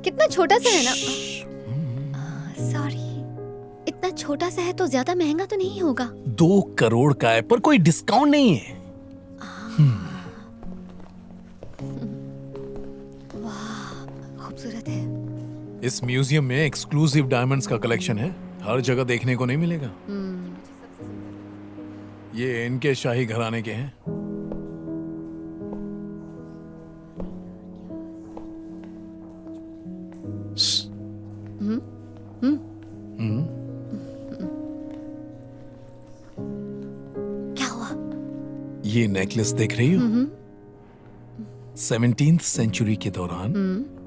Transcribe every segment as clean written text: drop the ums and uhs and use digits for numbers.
कितना छोटा सा है ना। सॉरी, इतना छोटा सा है तो ज्यादा महंगा तो नहीं होगा। 2 करोड़ का है पर कोई डिस्काउंट नहीं है। वाह, खूबसूरत है। इस म्यूजियम में एक्सक्लूसिव डायमंड्स का कलेक्शन है, हर जगह देखने को नहीं मिलेगा। ये इनके शाही घराने के हैं। क्या हुआ? ये नेकलेस देख रही हो? 17th सेंचुरी के दौरान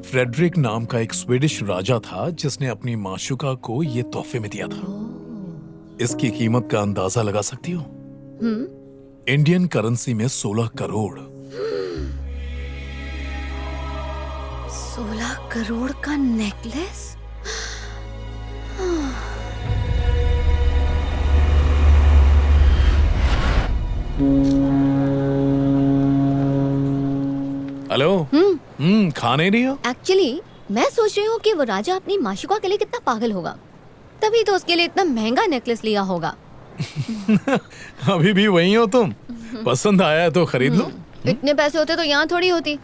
फ्रेडरिक नाम का एक स्वीडिश राजा था जिसने अपनी माशुका को ये तोहफे में दिया था। इसकी कीमत का अंदाजा लगा सकती हो? इंडियन करेंसी में 16 करोड़। 16 करोड़ का नेकलेस? हेलो। खा नहीं रही हो? एक्चुअली मैं सोच रही हूँ कि वो राजा अपनी माशुका के लिए कितना पागल होगा, तभी तो उसके लिए इतना महंगा नेकलेस लिया होगा। अभी भी वही हो तुम? पसंद आया है तो खरीद लो। इतने पैसे होते तो यहाँ थोड़ी होती।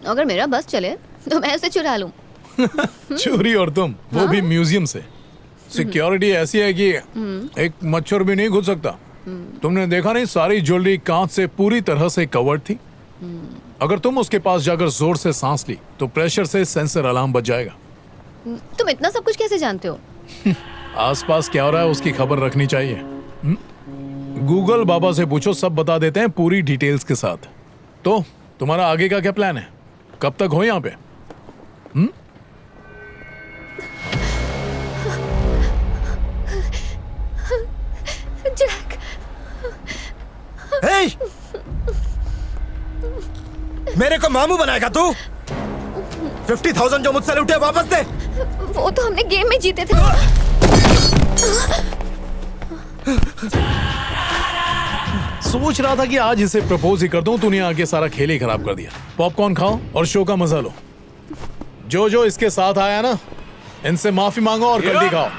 अगर मेरा बस चले तो मैं उसे चुरा लूं। चोरी, और तुम वो भी म्यूजियम से। सिक्योरिटी ऐसी है कि एक मच्छर भी नहीं घुस सकता। तुमने देखा नहीं, सारी ज्वेलरी कांच से पूरी तरह से कवर्ड थी। अगर तुम उसके पास जाकर जोर से सांस ली तो प्रेशर से सेंसर अलार्म बज जाएगा। तुम इतना सब कुछ कैसे जानते हो? आसपास क्या हो रहा है उसकी खबर रखनी चाहिए। गूगल बाबा से पूछो, सब बता देते हैं पूरी डिटेल्स के साथ। तो तुम्हारा आगे का क्या प्लान है? कब तक हो यहाँ पे? जैक, हे! मेरे को मामू बनाएगा तू? 50,000 जो मुझसे लूटे वापस दे। वो तो हमने गेम में जीते थे। सोच रहा था कि आज इसे प्रपोज ही कर दूं, तूने आके सारा खेल ही खराब कर दिया। पॉपकॉर्न खाओ और शो का मजा लो। जो जो इसके साथ आया ना, इनसे माफी मांगो और जल्दी खाओ।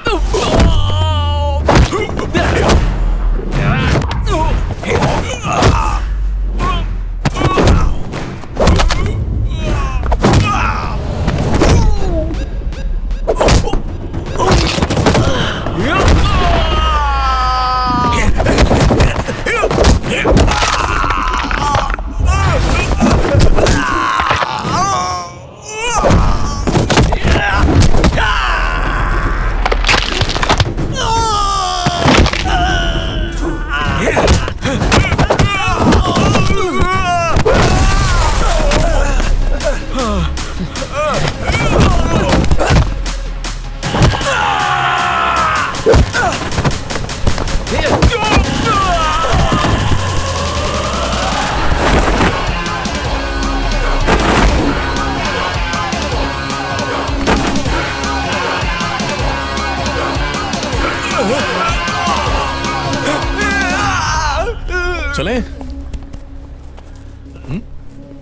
चले?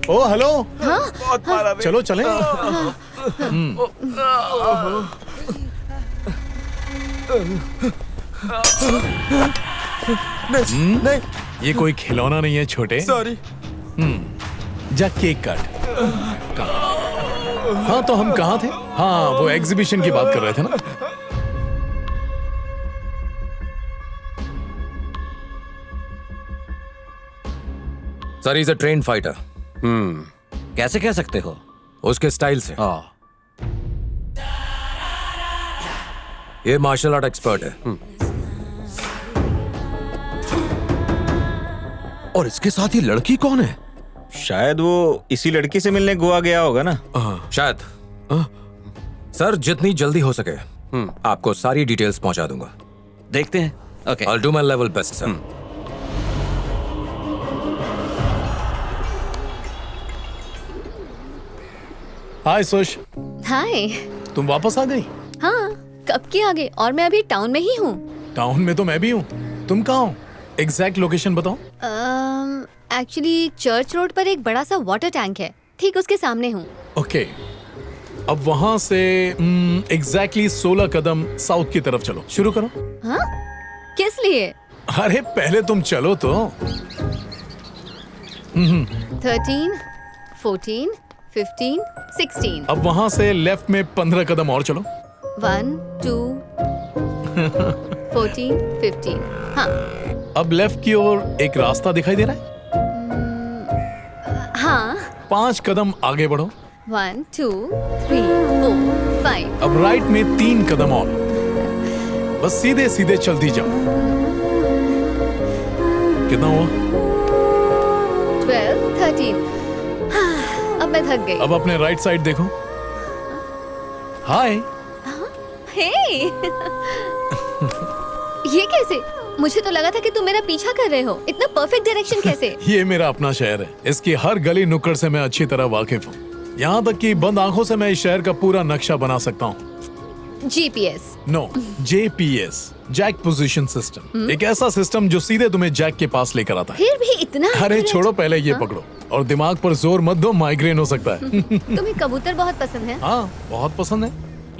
ओ हेलो। बहुत मारा बे। चलो चलें। नहीं, ये कोई खिलौना नहीं है छोटे। सॉरी। जा केक काट। हाँ तो हम कहाँ थे? हाँ, वो एग्जीबिशन की बात कर रहे थे ना। Sir is a train fighter. कैसे कह सकते हो? उसके स्टाइल से। ये मार्शल आर्ट एक्सपर्ट है। और इसके साथ ये लड़की कौन है? शायद वो इसी लड़की से मिलने गोवा गया होगा ना। शायद। सर जितनी जल्दी हो सके आपको सारी डिटेल्स पहुंचा दूंगा। देखते हैं। Okay. I'll do my level best, sir. Hi Sush, hi. तुम वापस आ गई? हाँ, कब की आ गई? और मैं अभी टाउन में ही हूँ। टाउन में तो मैं भी हूँ। तुम कहाँ हो? एग्जैक्ट लोकेशन बताओ। एक्चुअली चर्च रोड पर एक बड़ा सा वाटर टैंक है, ठीक उसके सामने हूँ। ओके। अब वहां से एग्जैक्टली 16 कदम साउथ की तरफ चलो। शुरू करो। हाँ, किस लिए? अरे पहले तुम चलो तो। 13, 14, 15, 16। अब वहां से लेफ्ट में 15 कदम और चलो। 1, 2, 14, 15। हाँ अब लेफ्ट की ओर एक रास्ता दिखाई दे रहा है। हाँ। 5 कदम आगे बढ़ो। 1, 2, 3, 4, 5। अब राइट में 3 कदम और। बस सीधे सीधे चलती जाओ। कितना हुआ? 12, 13। हाँ, अब मैं थक गई। अब अपने राइट साइड देखो। हाय। हे ये कैसे? मुझे तो लगा था कि तुम मेरा पीछा कर रहे हो। इतना परफेक्ट डायरेक्शन कैसे? ये मेरा अपना शहर है। इसकी हर गली नुक्कड़ से मैं अच्छी तरह वाकिफ हूँ। यहाँ तक कि बंद आंखों से मैं इस शहर का पूरा नक्शा बना सकता हूँ। GPS। No, JPS, Jack position system. एक ऐसा सिस्टम जो सीधे तुम्हें जैक के पास लेकर आता है। फिर भी इतना अरे accurate? छोड़ो, पहले ये पकड़ो और दिमाग पर जोर मत दो, माइग्रेन हो सकता है। तुम्हें कबूतर बहुत पसंद है? हाँ, बहुत पसंद है।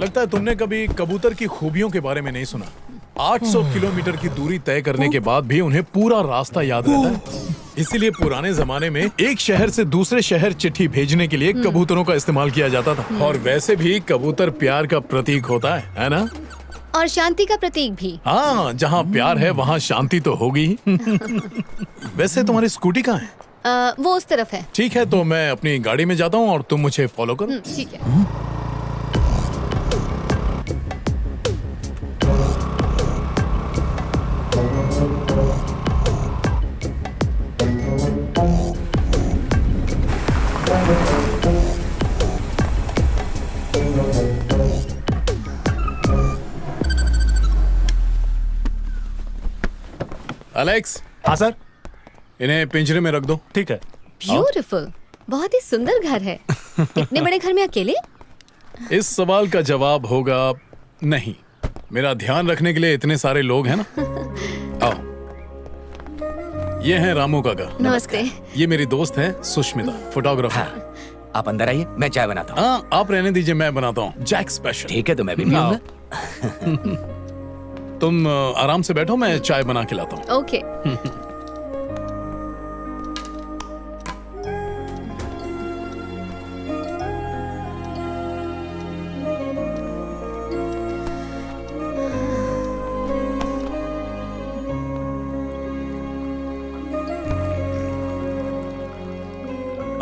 लगता है तुमने कभी कबूतर की खूबियों के बारे में नहीं सुना। 800 किलोमीटर की दूरी तय करने के बाद भी उन्हें पूरा रास्ता याद रहता है। इसीलिए पुराने जमाने में एक शहर से दूसरे शहर चिट्ठी भेजने के लिए कबूतरों का इस्तेमाल किया जाता था। और वैसे भी कबूतर प्यार का प्रतीक होता है ना? और शांति का प्रतीक भी। हाँ, जहाँ प्यार है वहाँ शांति तो होगी ही। वैसे तुम्हारी स्कूटी कहाँ है? वो उस तरफ है। ठीक है, तो मैं अपनी गाड़ी में जाता हूँ और तुम मुझे फॉलो करो। ठीक है। एलेक्स, हाँ सर। इन्हें पिंजरे में रख दो। ठीक है। ब्यूटीफुल। बहुत ही सुंदर घर है। इतने बड़े घर में अकेले? इस सवाल का जवाब होगा नहीं। मेरा ध्यान रखने के लिए इतने सारे लोग हैं ना। आओ, ये है रामू काका। नमस्ते। ये मेरी दोस्त है सुष्मिता, फोटोग्राफर। आप अंदर आइए, मैं चाय बनाता हूँ। हाँ, आप रहने दीजिए, मैं बनाता हूँ जैक स्पेशल। ठीक है, तो मैं भी पीऊंगा। तुम आराम से बैठो, मैं चाय बना के लाता हूँ। ओके।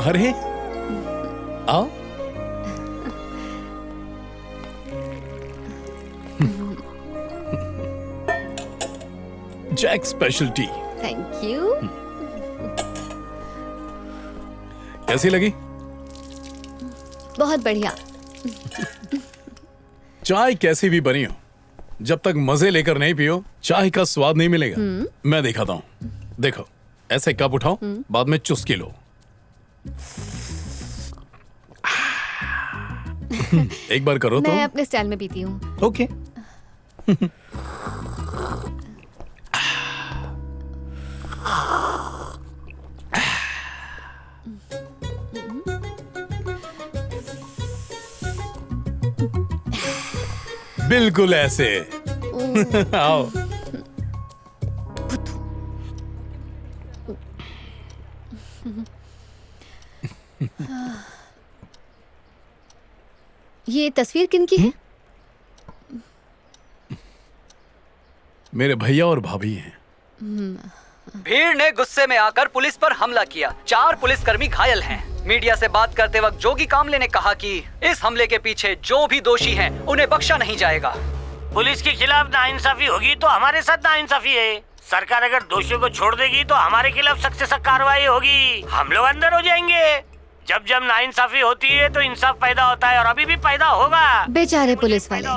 अरे आओ। Jack special tea thank you. कैसी लगी? बहुत बढ़िया। चाय कैसी भी बनी हो, जब तक मजे लेकर नहीं पियो चाय का स्वाद नहीं मिलेगा। मैं दिखाता हूँ। देखो, ऐसे कप उठाओ, बाद में चुस्की लो। एक बार करो तो। मैं अपने स्टाइल में पीती हूँ। ओके। बिल्कुल ऐसे। आओ। ये तस्वीर किनकी है? मेरे भैया और भाभी हैं। भीड़ ने गुस्से में आकर पुलिस पर हमला किया। 4 पुलिसकर्मी घायल हैं। मीडिया से बात करते वक्त जोगी कामले ने कहा कि इस हमले के पीछे जो भी दोषी हैं, उन्हें बख्शा नहीं जाएगा। पुलिस के खिलाफ नाइंसाफी होगी तो हमारे साथ नाइंसाफी है। सरकार अगर दोषियों को छोड़ देगी तो हमारे खिलाफ सख्त से सख्त कार्रवाई होगी। हम लोग अंदर हो जाएंगे। जब जब नाइंसाफी होती है तो इंसाफ पैदा होता है, और अभी भी पैदा होगा। बेचारे पुलिस वाले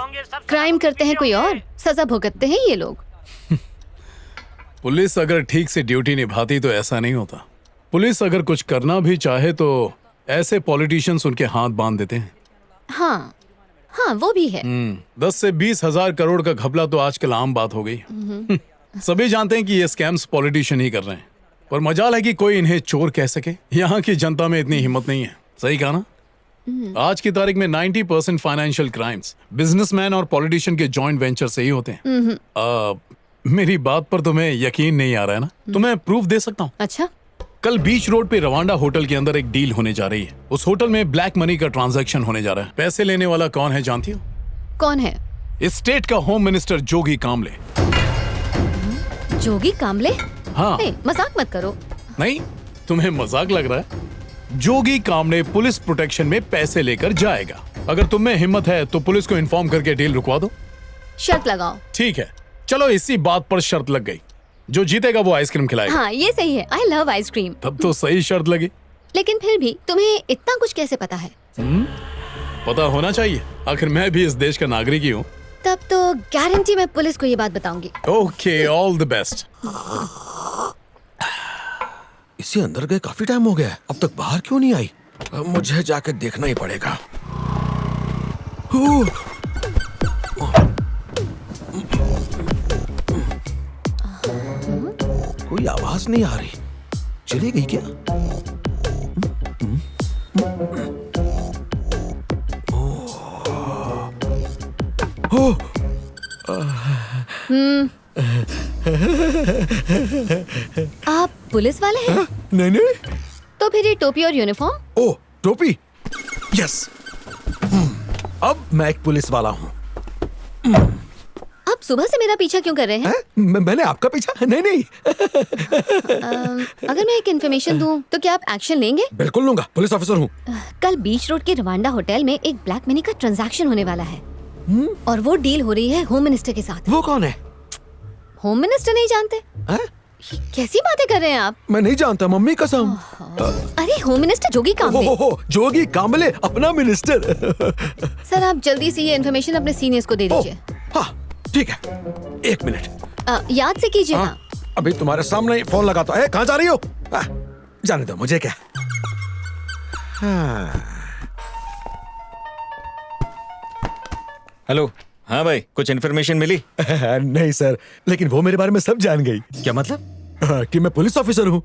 क्राइम करते हैं कोई और, सजा भुगतते हैं ये लोग। पुलिस अगर ठीक से ड्यूटी निभाती तो ऐसा नहीं होता। पुलिस अगर कुछ करना भी चाहे तो ऐसे पॉलिटिशियंस उनके हाथ बांध देते हैं। हाँ हाँ, वो भी है। 10 से 20 हजार करोड़ का घपला तो आजकल आम बात हो गई। सभी जानते हैं कि ये स्कैम्स पॉलिटिशियन ही कर रहे हैं, पर मजाल है कि कोई इन्हें चोर कह सके। यहाँ की जनता में इतनी हिम्मत नहीं है। सही कहा ना? आज की तारीख में 90% फाइनेंशियल क्राइम्स बिजनेसमैन और पॉलिटिशियन के जॉइंट वेंचर से ही होते हैं। मेरी बात पर तुम्हें यकीन नहीं आ रहा है ना? तुम्हें प्रूफ दे सकता हूँ। अच्छा, कल बीच रोड पे रवांडा होटल के अंदर एक डील होने जा रही है। उस होटल में ब्लैक मनी का ट्रांजैक्शन होने जा रहा है। पैसे लेने वाला कौन है जानती हो? कौन है? इस स्टेट का होम मिनिस्टर जोगी कामले। जोगी कामले? हाँ। नहीं, मजाक मत करो। नहीं, तुम्हें मजाक लग रहा है? जोगी कामले पुलिस प्रोटेक्शन में पैसे लेकर जाएगा। अगर तुम में हिम्मत है तो पुलिस को इन्फॉर्म करके डील रुकवा दो। शर्त लगाओ। ठीक है, चलो इसी बात पर शर्त लग गई। जो जीतेगा वो आइसक्रीम खिलाएगा। हाँ, ये सही है। I love ice cream. तब तो सही शर्त लगी। लेकिन फिर भी तुम्हें इतना कुछ कैसे पता है? पता होना चाहिए, आखिर मैं भी इस देश का नागरिक ही हूँ। तब तो गारंटी मैं पुलिस को ये बात बताऊंगी। Okay, all the best. इसे अंदर गए काफी टाइम हो गया है, अब तक बाहर क्यों नहीं आई? अब मुझे जाके देखना ही पड़ेगा। कोई आवाज नहीं आ रही, चली गई क्या? आप पुलिस वाले हैं? नहीं नहीं। तो फिर ये टोपी और यूनिफॉर्म? ओ, टोपी। यस, अब मैं एक पुलिस वाला हूँ। आप सुबह से मेरा पीछा क्यों कर रहे हैं? मैंने आपका पीछा नहीं नहीं। अगर मैं एक इन्फॉर्मेशन दूं तो क्या आप एक्शन लेंगे? बिल्कुल लूंगा, पुलिस ऑफिसर हूँ। कल बीच रोड के रवांडा होटल में एक ब्लैक मनी का ट्रांजैक्शन होने वाला है। और वो डील हो रही है होम मिनिस्टर के साथ। वो कौन है? होम मिनिस्टर नहीं जानते? है? कैसी बातें कर रहे हैं आप? मैं नहीं जानता, मम्मी कसम। अरे होम मिनिस्टर जोगी कामले। हो, जोगी कामले, अपना मिनिस्टर। सर, आप जल्दी से ये इन्फॉर्मेशन अपने सीनियर्स को दे दीजिए। हाँ ठीक है, 1 मिनट। याद से कीजिए। हाँ, अभी तुम्हारे सामने ही फोन लगाता है। कहाँ जा रही हो? जाने दो, मुझे क्या। हेलो। हाँ भाई, कुछ इन्फॉर्मेशन मिली? नहीं सर, लेकिन वो मेरे बारे में सब जान गई। क्या मतलब? कि मैं पुलिस ऑफिसर हूँ।